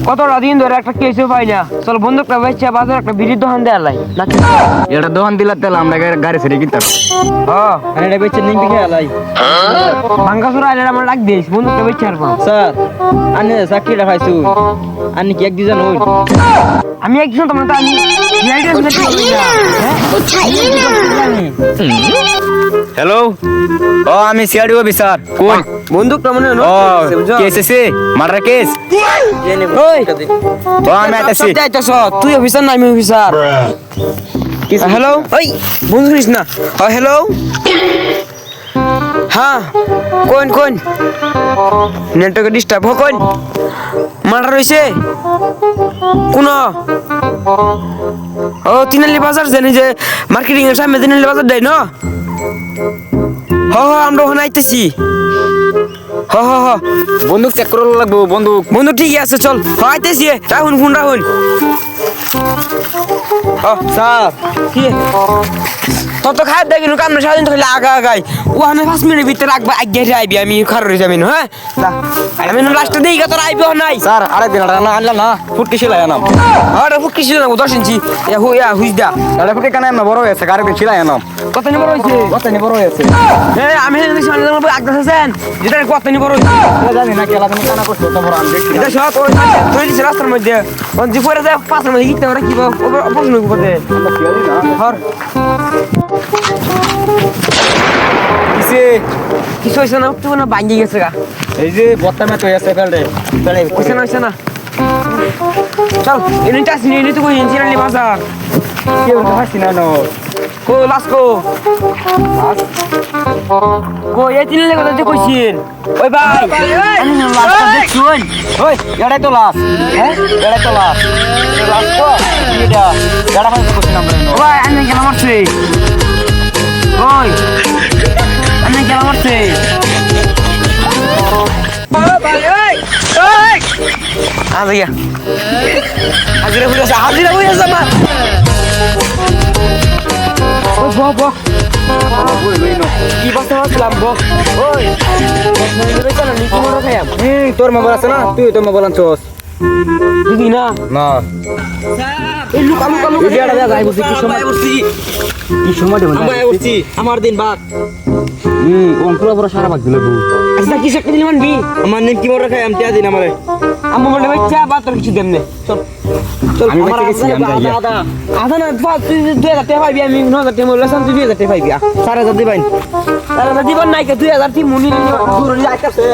কতটা দিন ধরে একটা কেসও পাই না। চল বন্ধুটা বেচা বাজার একটা বিড়ির দোকান দেয়া লাই নাকি এটা দোকান দিলা তেল আমরা গাড়ি ছেড়ে কিনতাম। হ্যাঁ এটা বেচে নিমবি খেয়ালাই ভাঙ্গাসুরা আইলে আমার ডাক দিস বন্ধুটা বেচা আর পাও। স্যার আনি চাকরিটা খাইছু আনি কি এক দুজন হই আমি একজন তোমার তো আমি হ্যালো, ও আমি সিআরডি অফিসার। কোন বন্দুকটা মনে হয় ও কেস আছে, মার্ডার কেস। ওই ও আমি আইতাছি। তুই অফিসার না আমি অফিসার। হ্যালো ওই বন্ধু করিস না। হ্যালো হ্যাঁ কোন কোন নেটওয়ার্ক ডিস্টার্ব কোন মার্ডার হইছে কোন ও তিনালি বাজার জানি যে মার্কেটিং এর সামনে তিনালি বাজার দেয় না। হ হ আমরা ওখানে আইতেছি। হ হ হ বন্দুক চেক করা লাগবো। বন্দুক বন্ধু ঠিকই আছে চল আইতেছি। রাহুন ফোন রাহুন। স্যার কি তত খাই দেখি কাম না সারাদিন তো খালি আগা আগাই ও আমি 5 মিনিটের ভিতরে রাখবো আগে আইবি আমি খারো রে যাবি না। হ্যাঁ আমি লাস্টে দিই তোর আইবি নাই স্যার আরে দিন না আনলাম না ফুটকি ছিলাই আনাম। আরে ফুকি ছিল না 10 ইঞ্চি হুইস দা আরে ফুটকি কানে না বড় হয়েছে গাড়ি ছিলাই আনাম। কত নি বড় হইছে কত নি বড় হয়েছে আমি আগদাছেন যেটা কত নি বড় হইছে জানি না কেলা তুমি কানা করছো তো বড় আমি দেখছি। এটা সব তুই দিছ রাস্তার মধ্যে কোন জি পরে যায় পাশের মধ্যে গিতে ওরা কি প্রশ্ন করতে হর কিসে কিছু হইছে না তুই না ভাঙ্গি গেছে গা এই যে বত্তা মে তো আছে ফেলরে চলে হইছে না চল এনে টাস নিয়ে তুই কই ইঞ্জিন আলি বাজার কেউ তো হাসি না নো কো লাস্কো কো এই তিন লে কথা যে কইছিন ওই ভাই আমি না লাস্কো দেখছুন ওই এড়াই তো লাস হ্যাঁ এড়াই তো লাস লাস তো এটা এড়া ফাইতে কইছিলাম আমরা ও ভাই আমি কেন মারছি ওই আমি কেন মারছি আদিয়া হাজিরা হইছে মা ওই বক কি বসে আসলাম বক ওই চল নি কি মনে খাইম তোর মোবাইল আছে না তুই তোর মোবাইল আনছস দিদি না না এই লুক আমু এই এড়া যাই বসি কি সময় দেব না আমার দিন বাদ কোন পুরো পুরো সারা ভাগ দিল আচ্ছা কি একটা দিলি মানবি আমার নিম কি মোটা খাই আমি তিয়া দিন আমারে আম্মু বলে বাচ্চা বাতর কিছু দেমনে চল চল আমি আমার বেঁচে গেছি, আমি যাই। আধা না তুই 2000 টাকা পাইবি আমি 9000 টাকা লসান তুই 2000 টাকা পাইবি 4000 দিবাইন তাহলে জীবন নাই কে 2000 তুই মুনি দূর যাইতাছে